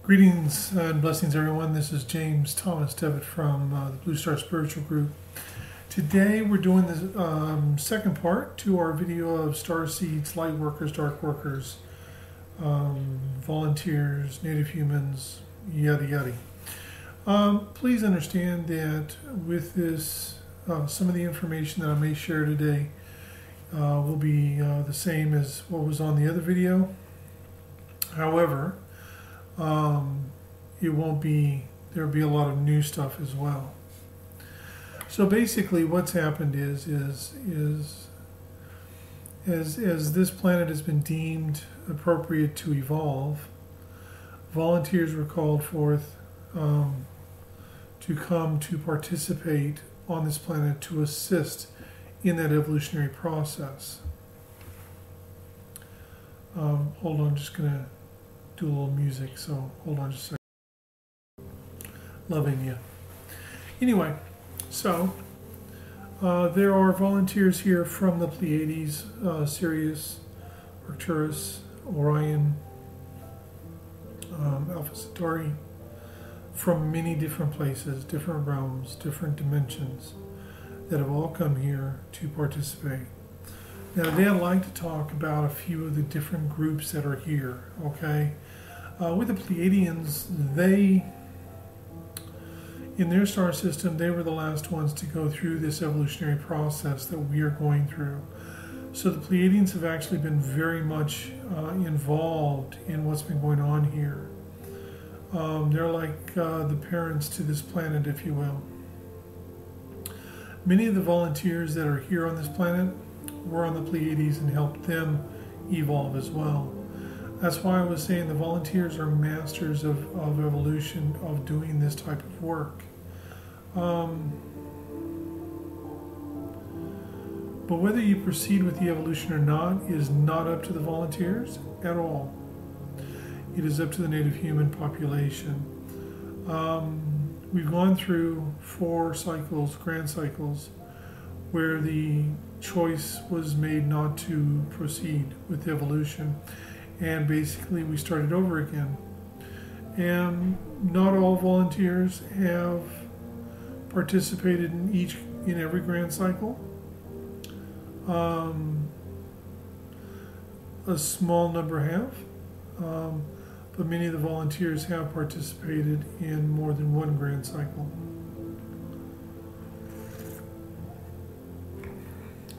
Greetings and blessings, everyone. This is James Thomas Devitt from the Blue Star Spiritual Group. Today we're doing the second part to our video of Starseeds, Lightworkers, Darkworkers, volunteers, native humans, yada yada. Please understand that with this, some of the information that I may share today will be the same as what was on the other video. However, it won't be, there'll be a lot of new stuff as well. So basically what's happened is as this planet has been deemed appropriate to evolve, volunteers were called forth to come to participate on this planet to assist in that evolutionary process. Hold on, just gonna do a little music, so hold on just a second. Loving you. Anyway, so there are volunteers here from the Pleiades, Sirius, Arcturus, Orion, Alpha Centauri, from many different places, different realms, different dimensions that have all come here to participate. Now today I'd like to talk about a few of the different groups that are here, okay? With the Pleiadians, they, in their star system, they were the last ones to go through this evolutionary process that we are going through. So the Pleiadians have actually been very much involved in what's been going on here. They're like the parents to this planet, if you will. Many of the volunteers that are here on this planet were on the Pleiades and helped them evolve as well. That's why I was saying the volunteers are masters of evolution, of doing this type of work. But whether you proceed with the evolution or not is not up to the volunteers at all. It is up to the native human population. We've gone through 4 cycles, grand cycles, where the choice was made not to proceed with evolution. And basically we started over again. And not all volunteers have participated in every grand cycle. A small number have, but many of the volunteers have participated in more than one grand cycle.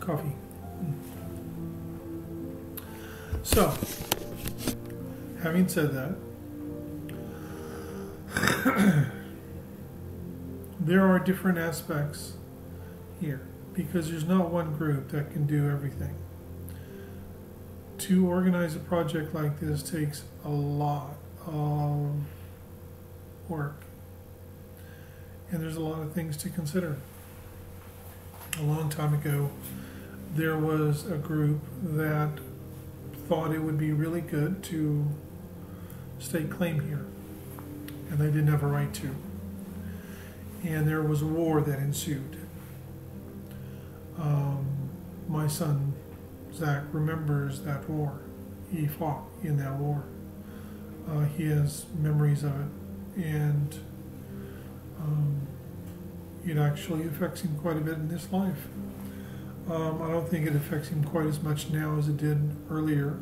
Coffee. So, having said that, there are different aspects here because there's not one group that can do everything. To organize a project like this takes a lot of work, and there's a lot of things to consider. A long time ago, there was a group that thought it would be really good to stake claim here, and they didn't have a right to. And there was a war that ensued. My son Zach remembers that war. He fought in that war. He has memories of it, and it actually affects him quite a bit in this life. I don't think it affects him quite as much now as it did earlier.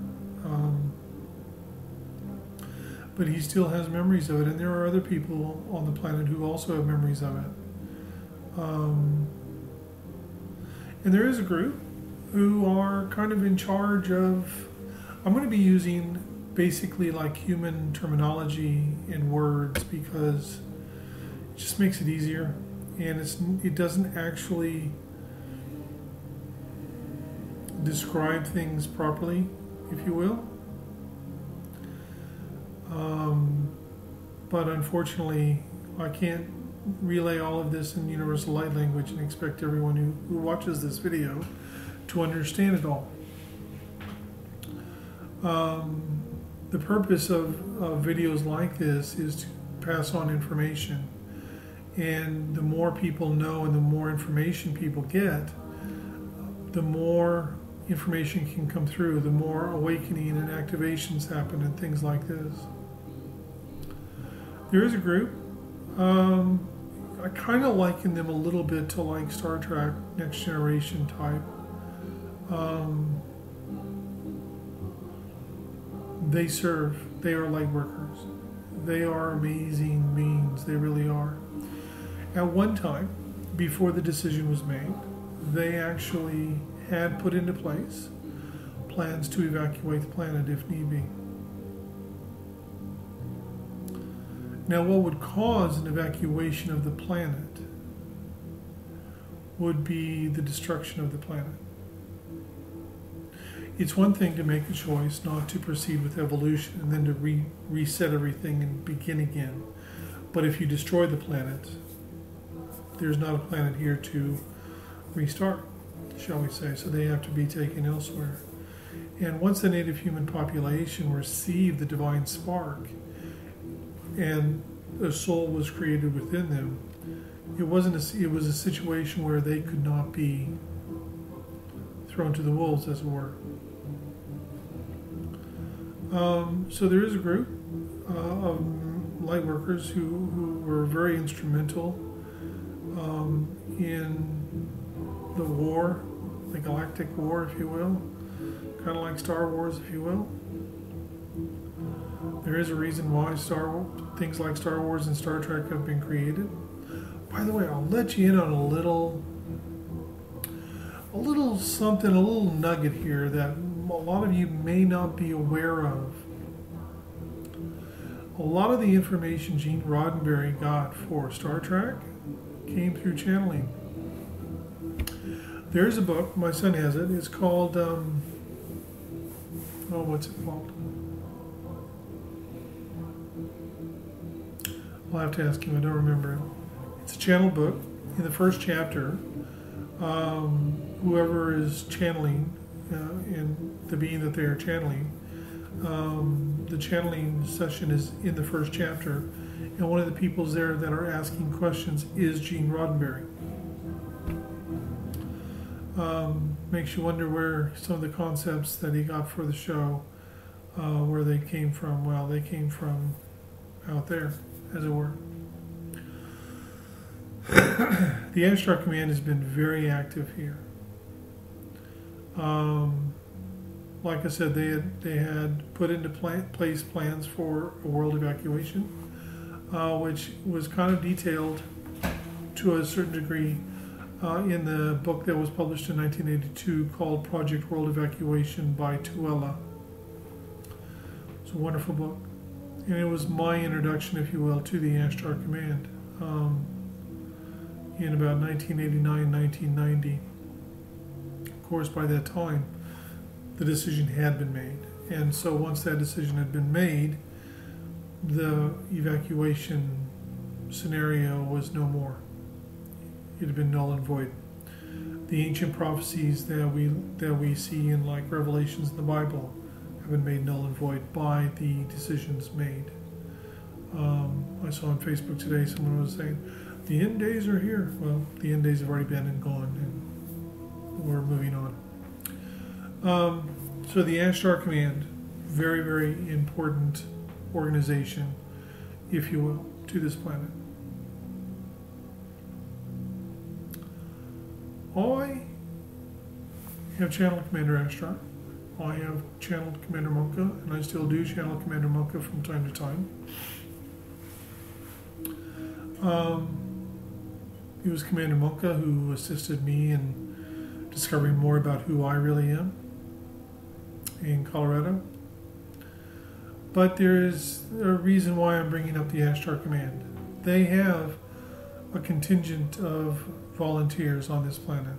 But he still has memories of it, and there are other people on the planet who also have memories of it. And there is a group who are kind of in charge of, I'm going to be using basically like human terminology and words because it just makes it easier, and it doesn't actually describe things properly, if you will. But unfortunately, I can't relay all of this in universal light language and expect everyone who watches this video to understand it all. The purpose of videos like this is to pass on information, and the more people know and the more information people get, the more information can come through, the more awakening and activations happen and things like this. There is a group. I kind of liken them a little bit to like Star Trek Next Generation type. They serve. They are Lightworkers. They are amazing beings. They really are. At one time, before the decision was made, they actually had put into place plans to evacuate the planet if need be. Now, what would cause an evacuation of the planet would be the destruction of the planet. It's one thing to make a choice not to proceed with evolution and then to reset everything and begin again. But if you destroy the planet, there's not a planet here to restart, shall we say. So they have to be taken elsewhere. And once the native human population received the divine spark and a soul was created within them, it was a situation where they could not be thrown to the wolves, as it were. So there is a group of Lightworkers who were very instrumental in the war, the galactic war, if you will, kind of like Star Wars, if you will. There is a reason why things like Star Wars and Star Trek have been created. By the way, I'll let you in on a little something, a little nugget here that a lot of you may not be aware of. A lot of the information Gene Roddenberry got for Star Trek came through channeling. There's a book, my son has it, it's called, what's it called? I'll have to ask him, I don't remember it. It's a channel book. In the first chapter, whoever is channeling, in the being that they are channeling, the channeling session is in the first chapter, and one of the peoples there that are asking questions is Gene Roddenberry. Makes you wonder where some of the concepts that he got for the show, where they came from. Well, they came from out there, as it were. The Ashtar Command has been very active here. Like I said, they had put into place plans for a world evacuation, which was kind of detailed to a certain degree in the book that was published in 1982 called Project World Evacuation by Tuela. It's a wonderful book. And it was my introduction, if you will, to the Ashtar Command in about 1989, 1990. Of course, by that time, the decision had been made. And so once that decision had been made, the evacuation scenario was no more. It had been null and void. The ancient prophecies that we see in like Revelations in the Bible have been made null and void by the decisions made. I saw on Facebook today someone was saying, the end days are here. Well, the end days have already been and gone, and we're moving on. So the Ashtar Command, very, very important organization, if you will, to this planet. I have channeled Commander Ashtar. I have channeled Commander Monka, and I still do channel Commander Monka from time to time. It was Commander Monka who assisted me in discovering more about who I really am in Colorado. But there is a reason why I'm bringing up the Ashtar Command. They have a contingent of volunteers on this planet.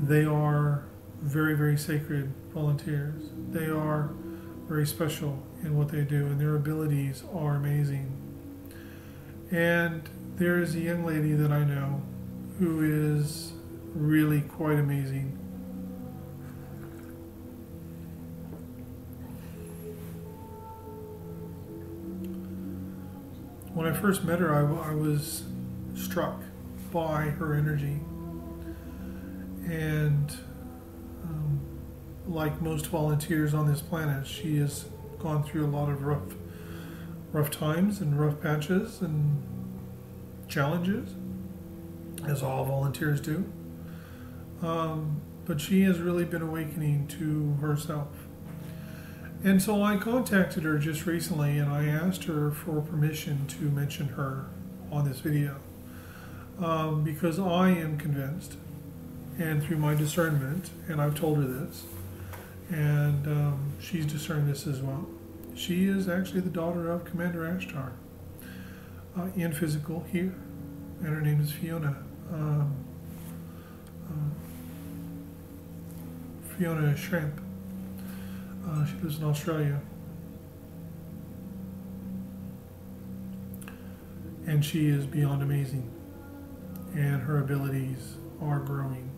They are very, very sacred volunteers. They are very special in what they do, and their abilities are amazing. And there is a young lady that I know who is really quite amazing. When I first met her, I was struck by her energy. And like most volunteers on this planet, she has gone through a lot of rough times and rough patches and challenges, as all volunteers do. But she has really been awakening to herself. And so I contacted her just recently and I asked her for permission to mention her on this video. Because I am convinced, and through my discernment, and I've told her this, and she's discerned this as well. She is actually the daughter of Commander Ashtar in physical here, and her name is Fiona. Fiona Shrimp. She lives in Australia. And she is beyond amazing. And her abilities are growing.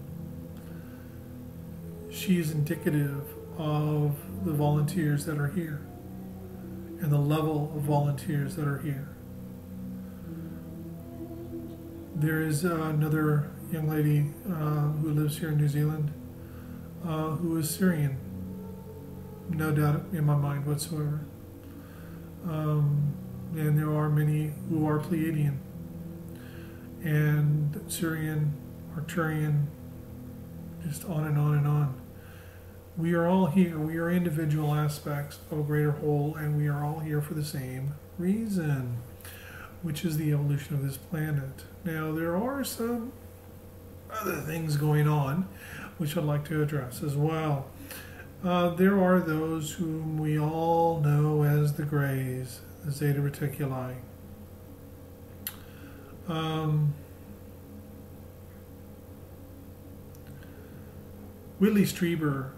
She is indicative of the volunteers that are here and the level of volunteers that are here. There is another young lady who lives here in New Zealand who is Syrian, no doubt in my mind whatsoever. And there are many who are Pleiadian and Syrian, Arcturian, just on and on and on. We are all here. We are individual aspects of a greater whole, and we are all here for the same reason, which is the evolution of this planet. Now, there are some other things going on, which I'd like to address as well. There are those whom we all know as the Greys, the Zeta Reticuli. Whitley Strieber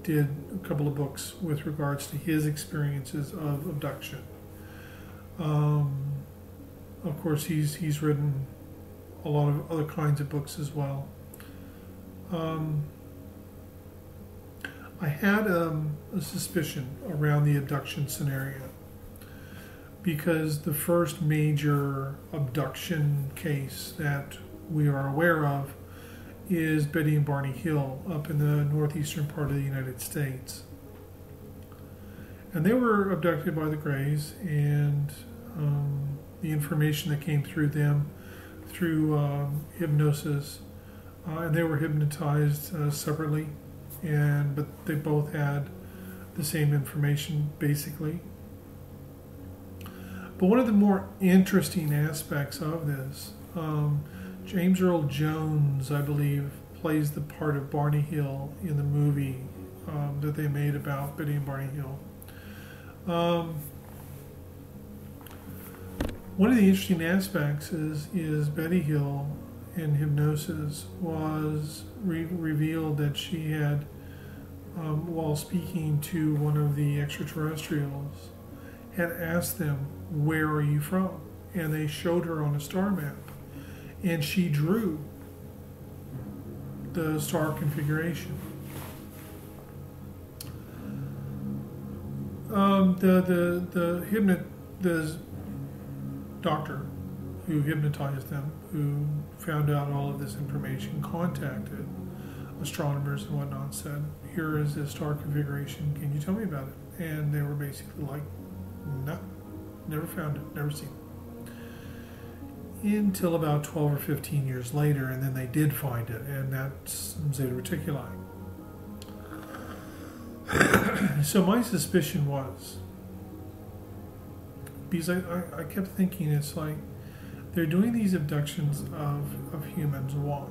did a couple of books with regards to his experiences of abduction. Of course, he's written a lot of other kinds of books as well. I had a suspicion around the abduction scenario because the first major abduction case that we are aware of is Betty and Barney Hill up in the northeastern part of the United States. And they were abducted by the Greys, and the information that came through them through hypnosis, and they were hypnotized separately, but they both had the same information basically. But one of the more interesting aspects of this, James Earl Jones, I believe, plays the part of Barney Hill in the movie that they made about Betty and Barney Hill. One of the interesting aspects is Betty Hill in hypnosis was revealed that she had, while speaking to one of the extraterrestrials, had asked them, "Where are you from?" And they showed her on a star map. And she drew the star configuration. The doctor who hypnotized them, who found out all of this information, contacted astronomers and whatnot, and said, "Here is the star configuration. Can you tell me about it?" And they were basically like, "No, never found it, never seen it." Until about 12 or 15 years later, and then they did find it, and that's Zeta Reticuli. So my suspicion was, because I kept thinking, it's like, they're doing these abductions of humans, why?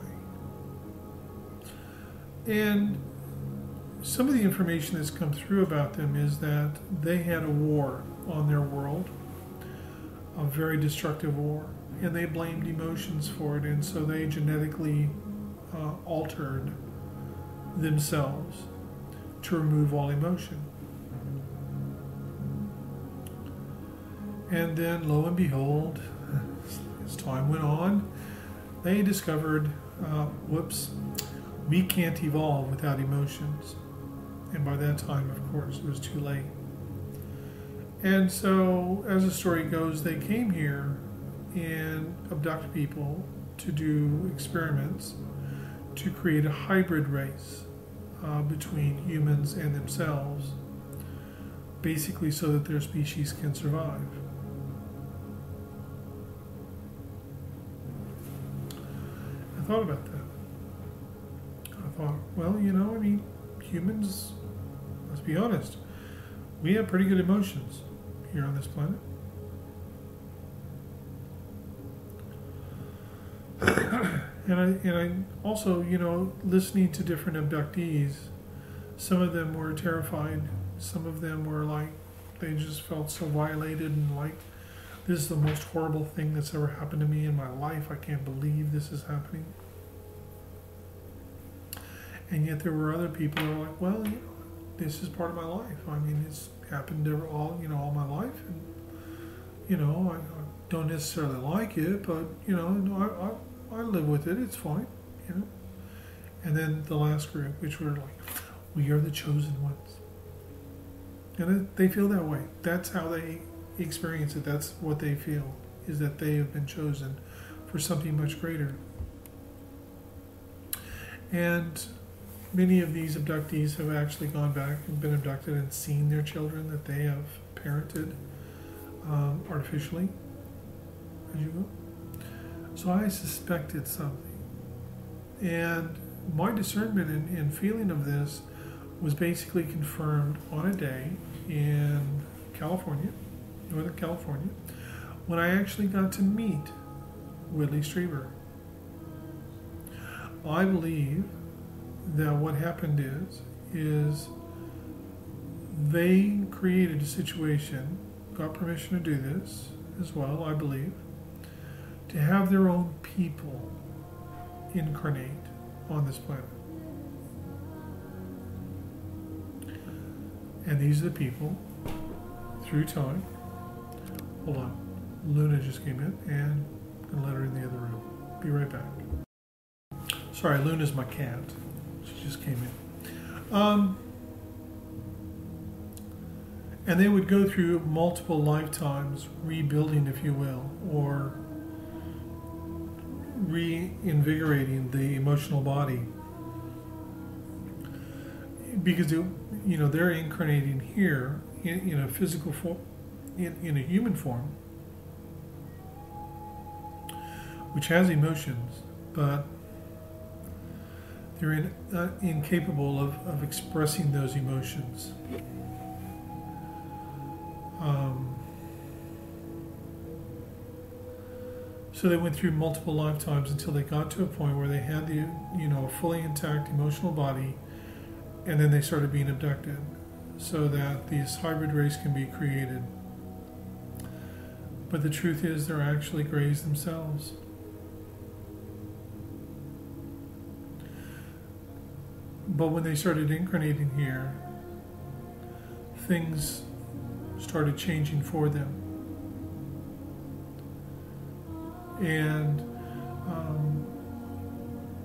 And some of the information that's come through about them is that they had a war on their world, a very destructive war, and they blamed emotions for it, and so they genetically altered themselves to remove all emotion. And then, lo and behold, as time went on, they discovered, whoops, we can't evolve without emotions. And by that time, of course, it was too late. And so, as the story goes, they came here and abduct people to do experiments to create a hybrid race between humans and themselves, basically so that their species can survive. I thought about that. I thought, well, I mean, humans, let's be honest, we have pretty good emotions here on this planet. And I also, listening to different abductees, some of them were terrified. Some of them were like, they just felt so violated and like, this is the most horrible thing that's ever happened to me in my life. I can't believe this is happening. And yet there were other people who were like, well, this is part of my life. I mean, it's happened all my life. And, I don't necessarily like it, but, I live with it. It's fine, And then the last group, which were like, we are the chosen ones. And they feel that way. That's how they experience it. That's what they feel, is that they have been chosen for something much greater. And many of these abductees have actually gone back and been abducted and seen their children that they have parented artificially, as you will. So I suspected something. And my discernment and feeling of this was basically confirmed on a day in California, Northern California, when I actually got to meet Whitley Strieber. I believe that what happened is they created a situation, got permission to do this as well, I believe, to have their own people incarnate on this planet. And these are the people, through time. Hold on. Luna just came in, and I'm going to let her in the other room. Be right back. Sorry, Luna's my cat. She just came in. And they would go through multiple lifetimes, rebuilding, if you will, or reinvigorating the emotional body, because they're incarnating here in a physical form, in a human form, which has emotions, but they're incapable of expressing those emotions. So they went through multiple lifetimes until they got to a point where they had a fully intact emotional body, and then they started being abducted so that this hybrid race can be created. But the truth is, they're actually Greys themselves. But when they started incarnating here, things started changing for them. And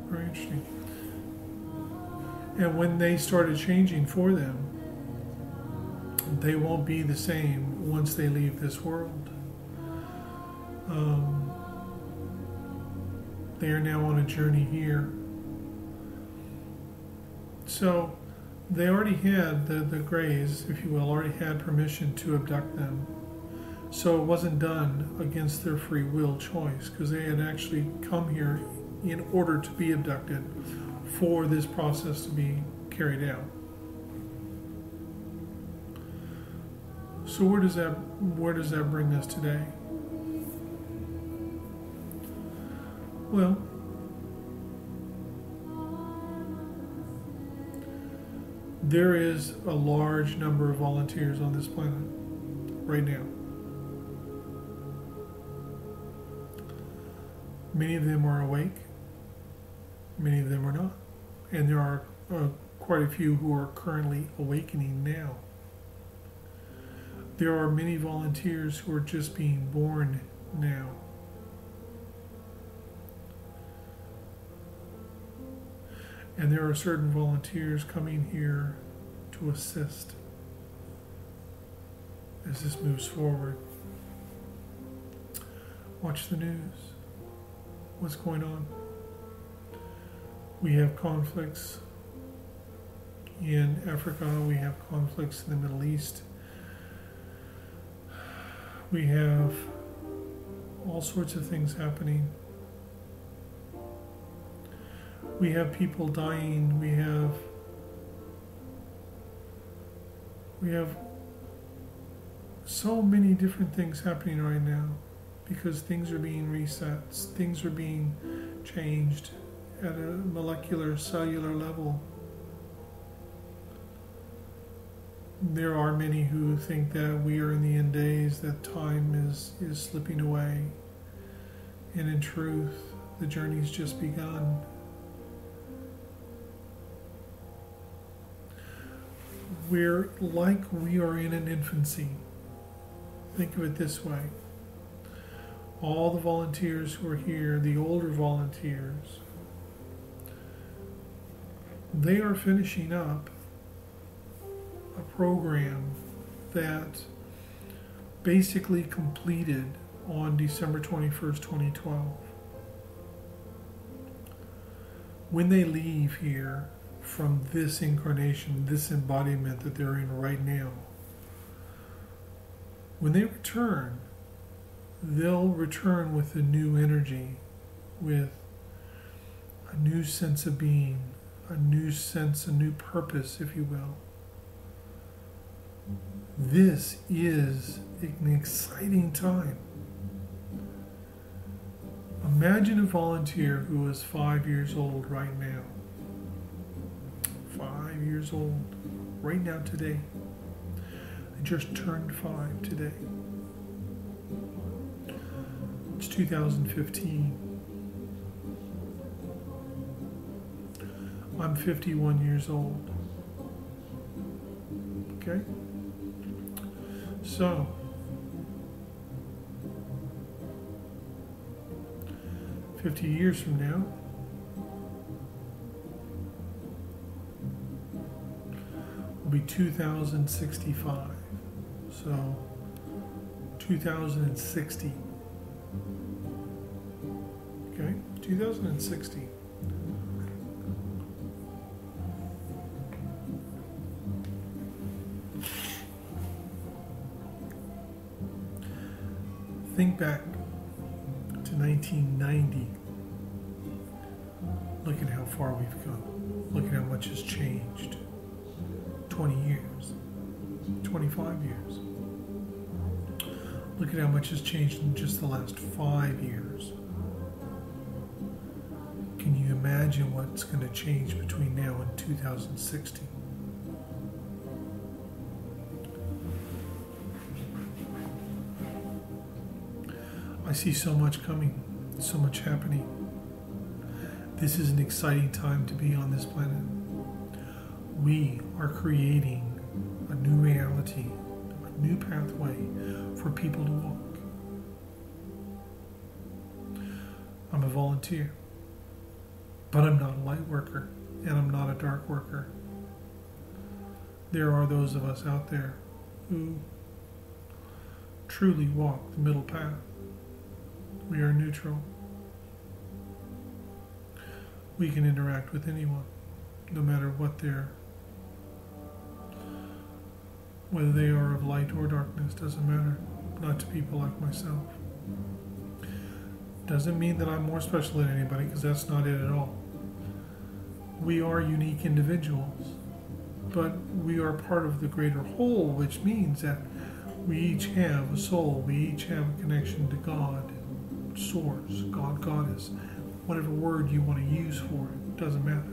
very interesting. And when they started changing for them, they won't be the same once they leave this world. They are now on a journey here. So they already had, the Greys, if you will, already had permission to abduct them. So it wasn't done against their free will choice, because they had actually come here in order to be abducted for this process to be carried out. So where does that bring us today? Well, there is a large number of volunteers on this planet right now. Many of them are awake, many of them are not. And there are quite a few who are currently awakening now. There are many volunteers who are just being born now. And there are certain volunteers coming here to assist as this moves forward. Watch the news. What's going on? We have conflicts in Africa, we have conflicts in the Middle East, We have all sorts of things happening. We have people dying. We have so many different things happening right now because things are being reset. Things are being changed at a molecular, cellular level. There are many who think that we are in the end days, that time is slipping away. And in truth, the journey's just begun. We're like we are in an infancy. Think of it this way. All the volunteers who are here, the older volunteers, they are finishing up a program that basically completed on December 21st, 2012. When they leave here from this incarnation, this embodiment that they're in right now, when they return, they'll return with a new energy, with a new sense of being, a new sense, a new purpose, if you will. This is an exciting time. Imagine a volunteer who is 5 years old right now. 5 years old, right now today. They just turned 5 today. It's 2015. I'm 51 years old. Okay? So, "50 years from now, will be 2065. So, 2060. Okay? 2060. Think back to 1990. Look at how far we've come. Look at how much has changed. 20 years, 25 years. Look at how much has changed in just the last 5 years. Can you imagine what's going to change between now and 2060? I see so much coming, so much happening. This is an exciting time to be on this planet. We are creating a new reality, a new pathway for people to walk. I'm a volunteer, but I'm not a light worker, and I'm not a dark worker. There are those of us out there who truly walk the middle path. We are neutral. We can interact with anyone, no matter what whether they are of light or darkness, doesn't matter. Not to people like myself. Doesn't mean that I'm more special than anybody, because that's not it at all. We are unique individuals, but we are part of the greater whole, which means that we each have a soul, we each have a connection to God, Source, God, Goddess, whatever word you want to use for it, doesn't matter.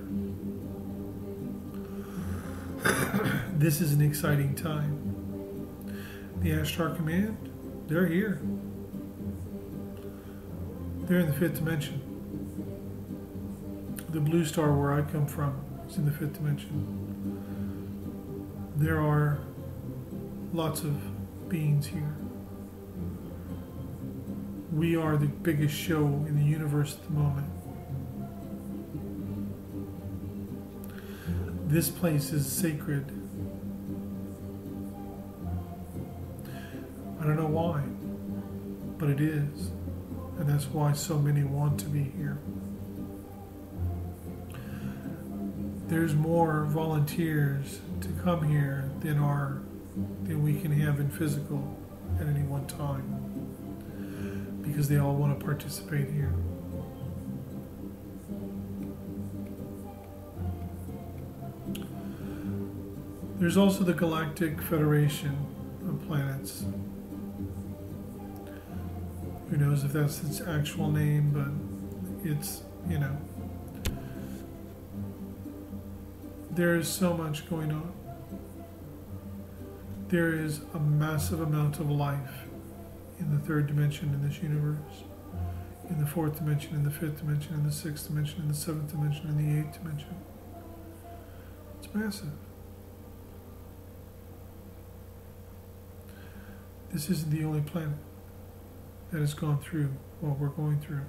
This is an exciting time. The Ashtar Command, they're here. They're in the 5th dimension. The blue star where I come from is in the 5th dimension. There are lots of beings here. We are the biggest show in the universe at the moment. This place is sacred. I don't know why, but it is. And that's why so many want to be here. There's more volunteers to come here than we can have in physical at any one time, because they all want to participate here. There's also the Galactic Federation of Planets. Who knows if that's its actual name, but it's, there is so much going on. There is a massive amount of life in the third dimension in this universe, in the fourth dimension, in the fifth dimension, in the sixth dimension, in the seventh dimension, in the eighth dimension. It's massive. This isn't the only planet that has gone through what we're going through.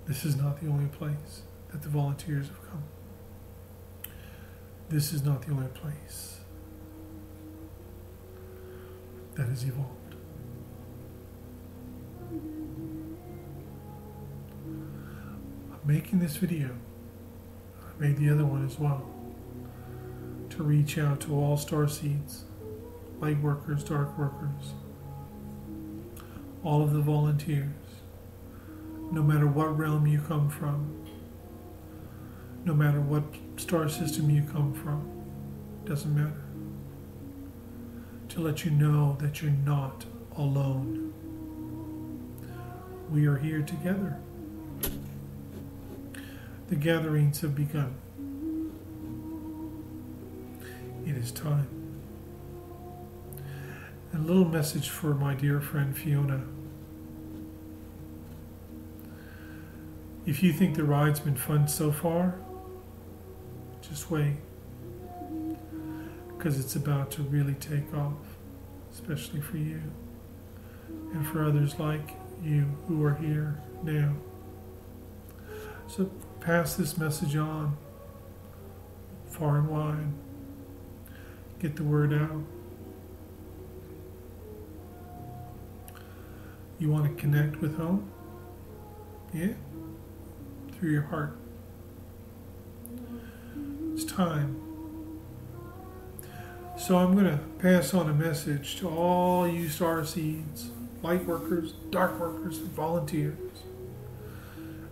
This is not the only place that the volunteers have come. This is not the only place that has evolved. I'm making this video, I made the other one as well, to reach out to all Starseeds, Lightworkers, Darkworkers, all of the volunteers, no matter what realm you come from, no matter what star system you come from, doesn't matter, to let you know that you're not alone. We are here together. The gatherings have begun. It is time. A little message for my dear friend Fiona. If you think the ride's been fun so far, just wait, because it's about to really take off, especially for you and for others like you who are here now. So pass this message on far and wide. Get the word out. You want to connect with home? Yeah? Through your heart. It's time. So I'm going to pass on a message to all you Starseeds, Lightworkers, Darkworkers, and volunteers,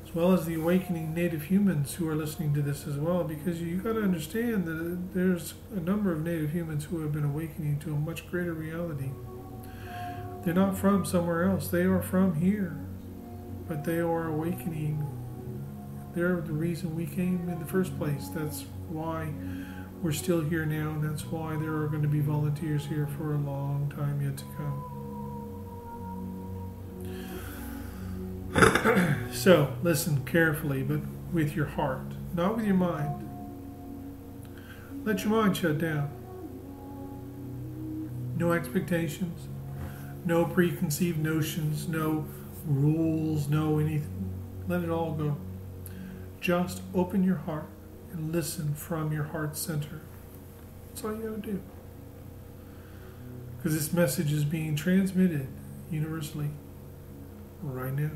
as well as the awakening native humans who are listening to this as well, because you got to understand that there's a number of native humans who have been awakening to a much greater reality. They're not from somewhere else. They are from here. But they are awakening. They're the reason we came in the first place. That's why we're still here now, and that's why there are going to be volunteers here for a long time yet to come. So, listen carefully, but with your heart, not with your mind. Let your mind shut down. No expectations. No preconceived notions, no rules, no anything. Let it all go. Just open your heart and listen from your heart center. That's all you gotta do. Because this message is being transmitted universally right now.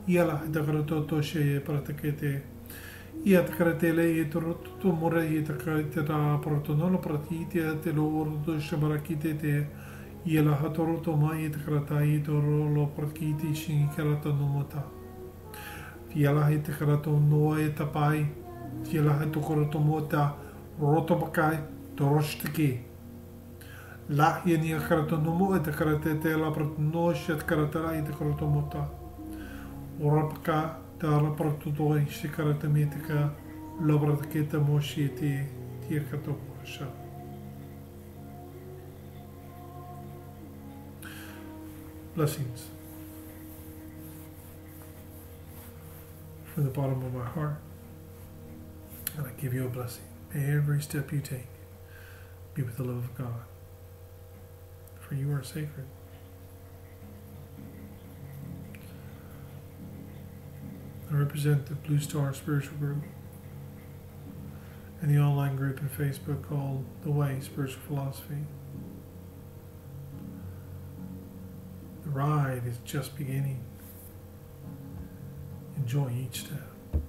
Yala hidakarato toshe pratakete. Yatkaratele to more yatakarita protonolo pratite te lordo shabarakite. Yala hatoroto mai takratai to rolo prakiti shinkarata nomota. Yala hitakarato no etapai. Yala hatokoroto mota rotobakai toroshtiki. La yenia karato nomo etakarate la protno shat karatara itakoroto mota. Orapaka tara protodoi shikaratamita lobraketa moshiti tiakatopasha. Blessings from the bottom of my heart, and I give you a blessing. May every step you take be with the love of God, for you are sacred. I represent the Blue Star Spiritual Group and the online group in Facebook called The Way Spiritual Philosophy. The ride is just beginning. enjoy each step.